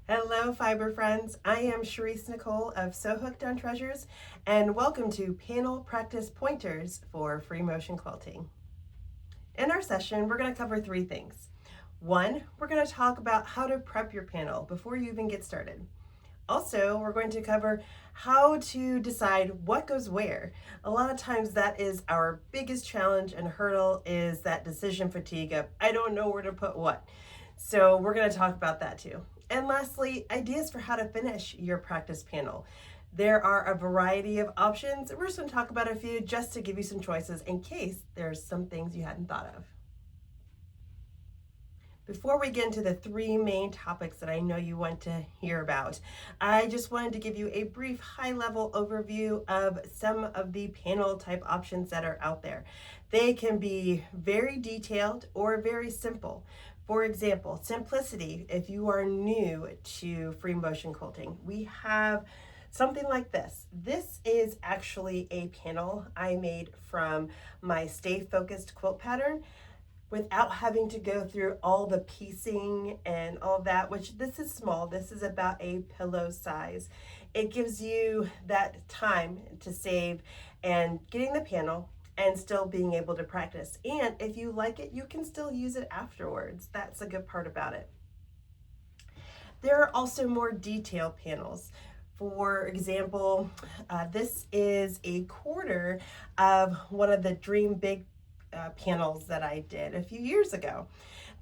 Hello, fiber friends. I am Sharice Nicole of Sew Hooked on Treasures, and welcome to Panel Practice Pointers for Free Motion Quilting. In our session, we're going to cover three things. One, we're going to talk about how to prep your panel before you even get started. Also, we're going to cover how to decide what goes where. A lot of times that is our biggest challenge and hurdle, is that decision fatigue of I don't know where to put what. So we're going to talk about that too. And lastly, ideas for how to finish your practice panel. There are a variety of options. We're just going to talk about a few just to give you some choices in case there's some things you hadn't thought of. Before we get into the three main topics that I know you want to hear about, I just wanted to give you a brief high-level overview of some of the panel type options that are out there. They can be very detailed or very simple. For example, simplicity. If you are new to free motion quilting, we have something like this. This is actually a panel I made from my Stay Focused quilt pattern, without having to go through all the piecing and all that, which this is small. This is about a pillow size. It gives you that time to save and getting the panel and still being able to practice. And if you like it, you can still use it afterwards. That's a good part about it. There are also more detailed panels. For example, this is a quarter of one of the Dream Big panels that I did a few years ago.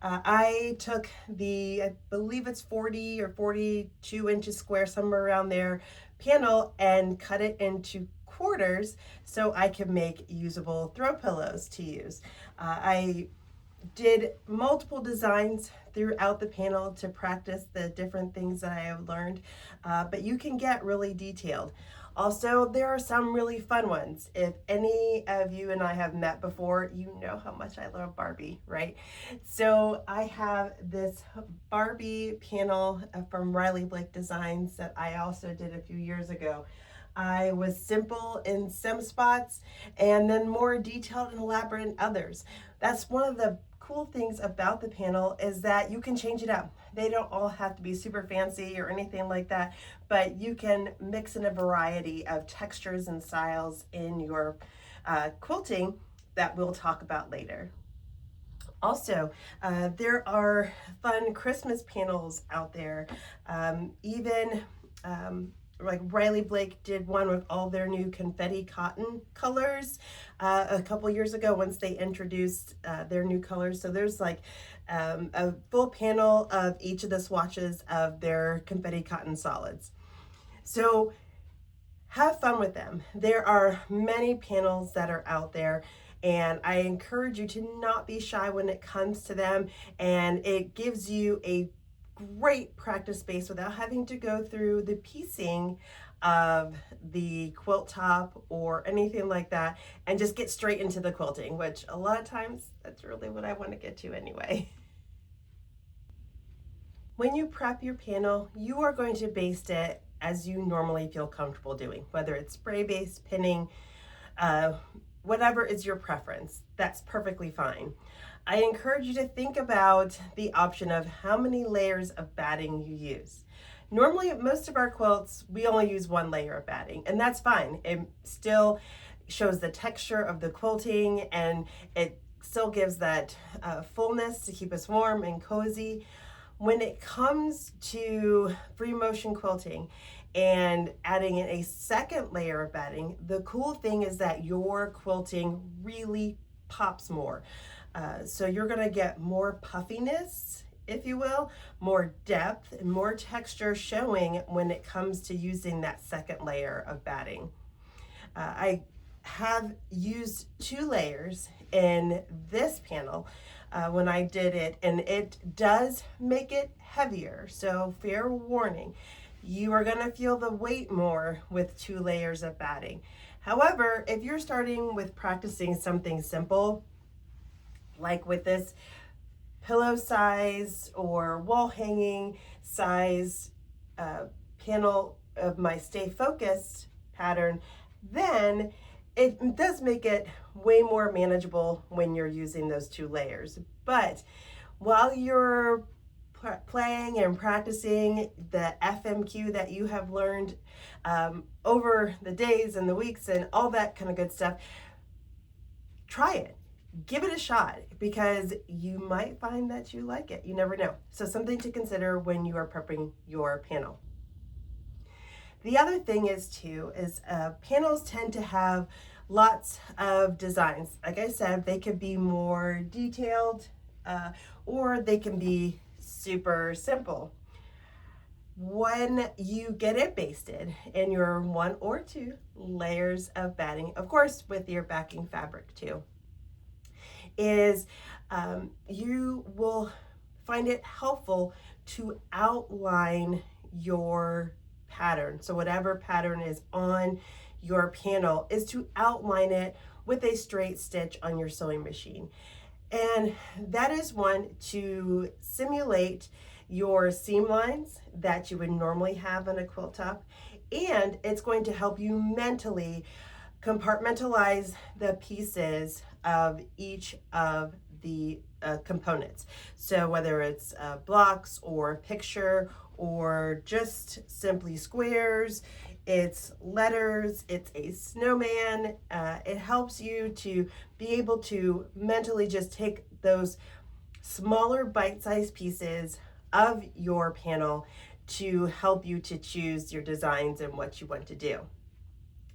I took I believe it's 40 or 42 inches square, somewhere around there, panel, and cut it into quarters so I could make usable throw pillows to use. I did multiple designs throughout the panel to practice the different things that I have learned, but you can get really detailed. Also, there are some really fun ones. If any of you and I have met before, you know how much I love Barbie, right? So I have this Barbie panel from Riley Blake Designs that I also did a few years ago. I was simple in some spots and then more detailed and elaborate in others. That's one of the cool things about the panel, is that you can change it up. They don't all have to be super fancy or anything like that, but you can mix in a variety of textures and styles in your quilting that we'll talk about later. Also, there are fun Christmas panels out there. Even like Riley Blake did one with all their new confetti cotton colors a couple years ago, once they introduced their new colors. So there's like a full panel of each of the swatches of their confetti cotton solids. So have fun with them. There are many panels that are out there, and I encourage you to not be shy when it comes to them, and it gives you a great practice space without having to go through the piecing of the quilt top or anything like that, and just get straight into the quilting, which a lot of times that's really what I want to get to anyway. When you prep your panel, you are going to baste it as you normally feel comfortable doing, whether it's spray-based, pinning, whatever is your preference. That's perfectly fine. I encourage you to think about the option of how many layers of batting you use. Normally, most of our quilts, we only use one layer of batting, and that's fine. It still shows the texture of the quilting, and it still gives that fullness to keep us warm and cozy. When it comes to free motion quilting and adding in a second layer of batting, the cool thing is that your quilting really pops more. So you're gonna get more puffiness, if you will, more depth and more texture showing when it comes to using that second layer of batting. I have used 2 layers in this panel when I did it, and it does make it heavier, so fair warning, you are going to feel the weight more with 2 layers of batting. However, if you're starting with practicing something simple, like with this pillow size or wall hanging size panel of my Stay Focused pattern, then it does make it way more manageable when you're using those 2 layers. But while you're playing and practicing the FMQ that you have learned over the days and the weeks and all that kind of good stuff, try it. Give it a shot because you might find that you like it. You never know. So something to consider when you are prepping your panel. The other thing is too, is panels tend to have lots of designs. Like I said, they could be more detailed or they can be super simple. When you get it basted in your 1 or 2 layers of batting, of course with your backing fabric too, is you will find it helpful to outline your pattern. So whatever pattern is on your panel is to outline it with a straight stitch on your sewing machine. And that is one to simulate your seam lines that you would normally have on a quilt top. And it's going to help you mentally compartmentalize the pieces of each of the components. So whether it's blocks or picture or just simply squares, it's letters, it's a snowman, it helps you to be able to mentally just take those smaller bite-sized pieces of your panel to help you to choose your designs and what you want to do.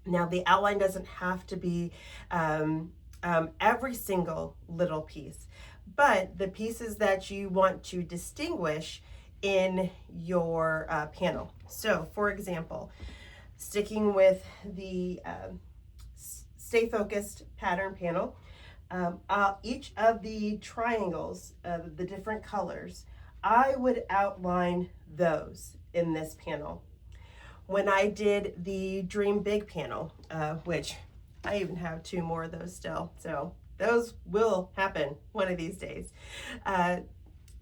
Now, the outline doesn't have to be every single little piece, but the pieces that you want to distinguish in your panel. So, for example, sticking with the Stay Focused pattern panel, each of the triangles of the different colors, I would outline those in this panel. When I did the Dream Big panel, which I even have 2 more of those still, so those will happen one of these days.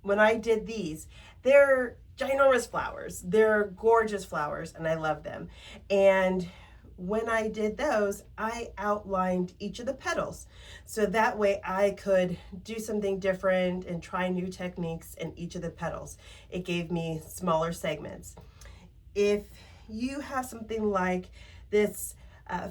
When I did these, they're ginormous flowers. They're gorgeous flowers and I love them. And when I did those, I outlined each of the petals. So that way I could do something different and try new techniques in each of the petals. It gave me smaller segments. If you have something like this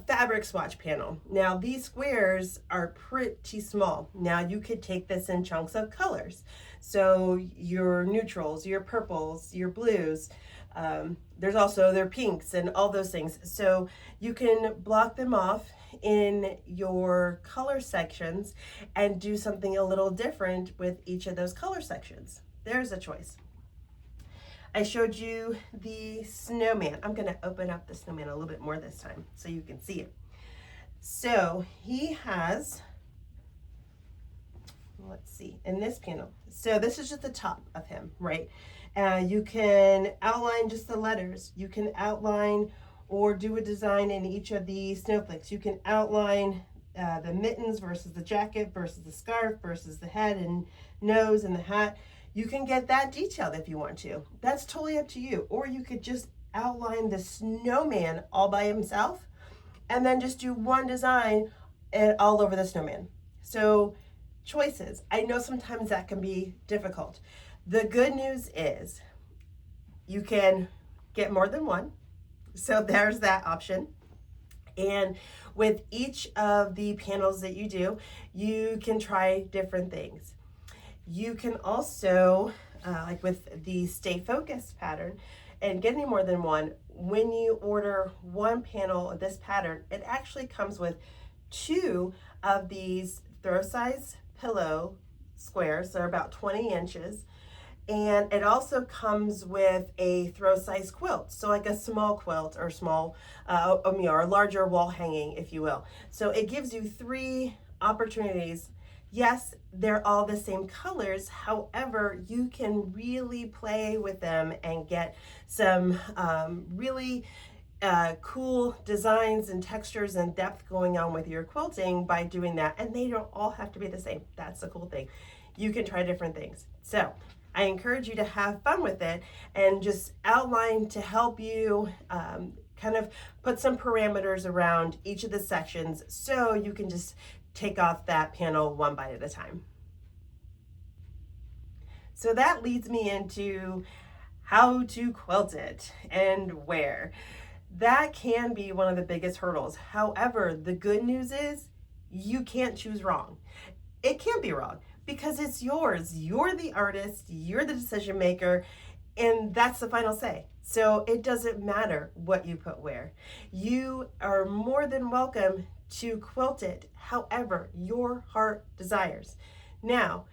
fabric swatch panel, now these squares are pretty small. Now you could take this in chunks of colors. So your neutrals, your purples, your blues, there's also their pinks and all those things. So you can block them off in your color sections and do something a little different with each of those color sections. There's a choice. I showed you the snowman. I'm going to open up the snowman a little bit more this time so you can see it. So he has, let's see, in this panel. So this is just the top of him, right? You can outline just the letters. You can outline or do a design in each of the snowflakes. You can outline the mittens versus the jacket versus the scarf versus the head and nose and the hat. You can get that detailed if you want to. That's totally up to you. Or you could just outline the snowman all by himself and then just do one design all over the snowman. So choices. I know sometimes that can be difficult. The good news is you can get more than one. So there's that option. And with each of the panels that you do, you can try different things. You can also, like with the Stay Focused pattern, and getting more than one, when you order one panel of this pattern, it actually comes with 2 of these throw size pillow squares. They're about 20 inches. And it also comes with a throw size quilt. So like a small quilt or small, or a larger wall hanging, if you will. So it gives you 3 opportunities. Yes, they're all the same colors. However, you can really play with them and get some really cool designs and textures and depth going on with your quilting by doing that. And they don't all have to be the same. That's the cool thing. You can try different things. So I encourage you to have fun with it and just outline to help you kind of put some parameters around each of the sections so you can just take off that panel one bite at a time. So that leads me into how to quilt it and where. That can be one of the biggest hurdles. However, the good news is you can't choose wrong. It can't be wrong because it's yours. You're the artist, you're the decision maker, and that's the final say. So it doesn't matter what you put where. You are more than welcome to quilt it however your heart desires. Now,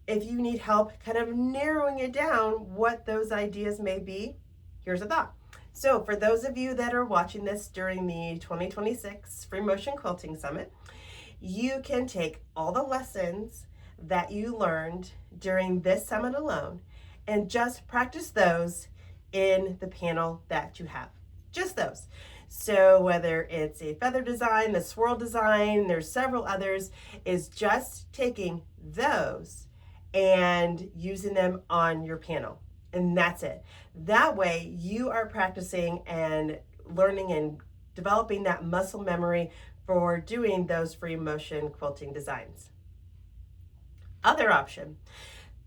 if you need help kind of narrowing it down what those ideas may be, here's a thought. So for those of you that are watching this during the 2026 Free Motion Quilting Summit, you can take all the lessons that you learned during this summit alone and just practice those in the panel that you have. Just those. So whether it's a feather design, the swirl design, there's several others, is just taking those and using them on your panel. And that's it. That way you are practicing and learning and developing that muscle memory for doing those free motion quilting designs. Other option,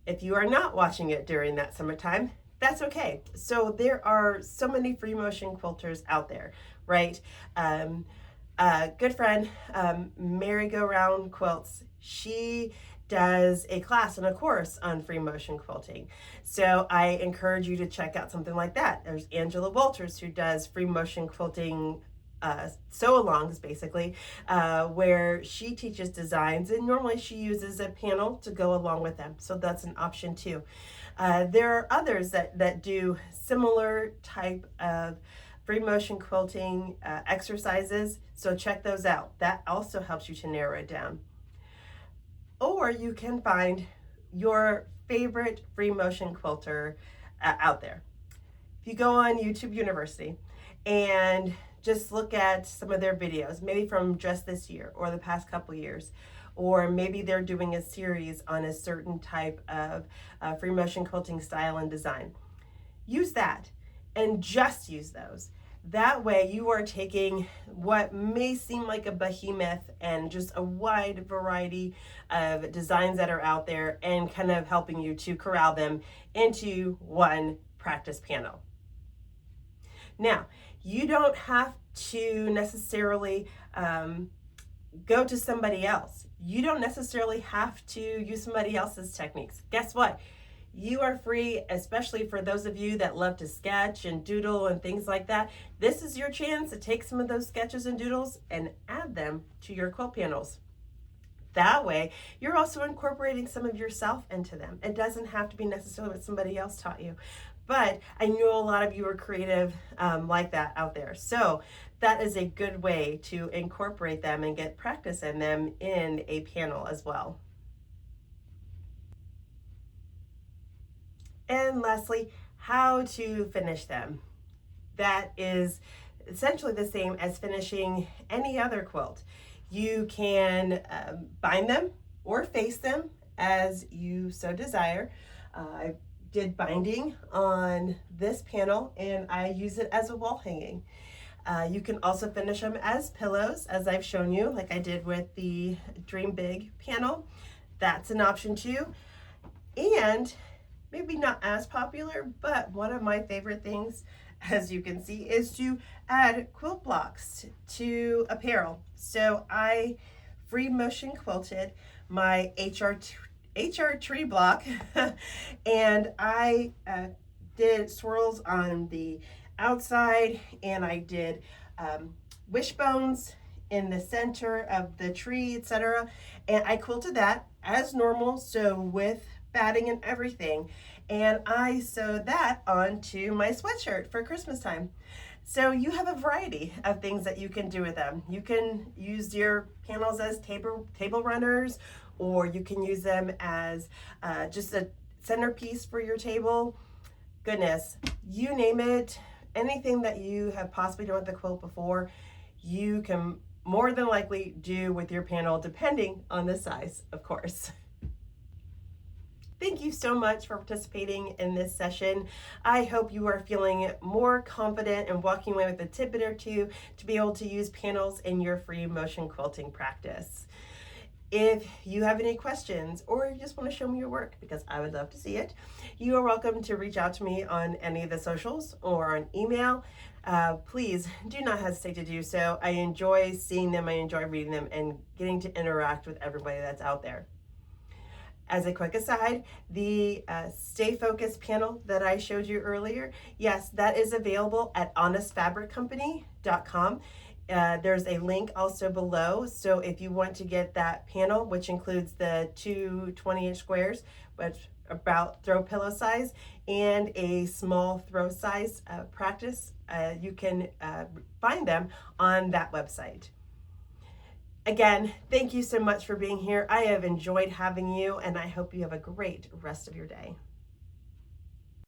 if you are not watching it during that summertime, that's okay. So there are so many free motion quilters out there, right? Good friend, Merry Go Round Quilts, she does a class and a course on free motion quilting. So I encourage you to check out something like that. There's Angela Walters, who does free motion quilting sew-alongs basically, where she teaches designs, and normally she uses a panel to go along with them. So that's an option too. There are others that do similar type of free motion quilting exercises. So check those out. That also helps you to narrow it down. Or you can find your favorite free motion quilter out there. If you go on YouTube University and just look at some of their videos, maybe from just this year or the past couple years, or maybe they're doing a series on a certain type of free motion quilting style and design. Use that and just use those. That way you are taking what may seem like a behemoth and just a wide variety of designs that are out there and kind of helping you to corral them into one practice panel. Now, you don't have to necessarily go to somebody else. You don't necessarily have to use somebody else's techniques. Guess what? You are free, especially for those of you that love to sketch and doodle and things like that. This is your chance to take some of those sketches and doodles and add them to your quilt panels. That way, you're also incorporating some of yourself into them. It doesn't have to be necessarily what somebody else taught you. But I know a lot of you are creative like that out there. So that is a good way to incorporate them and get practice in them in a panel as well. And lastly, how to finish them. That is essentially the same as finishing any other quilt. You can bind them or face them as you so desire. I did binding on this panel and I use it as a wall hanging. You can also finish them as pillows, as I've shown you, like I did with the Dream Big panel. That's an option too. And maybe not as popular, but one of my favorite things, as you can see, is to add quilt blocks to apparel. So I free motion quilted my HR tree block and I did swirls on the outside, and I did wishbones in the center of the tree, etc. And I quilted that as normal, so with batting and everything, and I sewed that onto my sweatshirt for Christmas time. So you have a variety of things that you can do with them. You can use your panels as table runners, or you can use them as just a centerpiece for your table. Goodness, you name it, anything that you have possibly done with the quilt before, you can more than likely do with your panel, depending on the size, of course. Thank you so much for participating in this session. I hope you are feeling more confident and walking away with a tidbit or two to be able to use panels in your free motion quilting practice. If you have any questions or you just want to show me your work, because I would love to see it, you are welcome to reach out to me on any of the socials or on email. Please do not hesitate to do so. I enjoy seeing them, I enjoy reading them, and getting to interact with everybody that's out there. As a quick aside, the Stay Focused panel that I showed you earlier, yes, that is available at honestfabriccompany.com. There's a link also below, so if you want to get that panel, which includes the two 20-inch squares, which about throw pillow size, and a small throw size practice, you can find them on that website. Again, thank you so much for being here. I have enjoyed having you, and I hope you have a great rest of your day.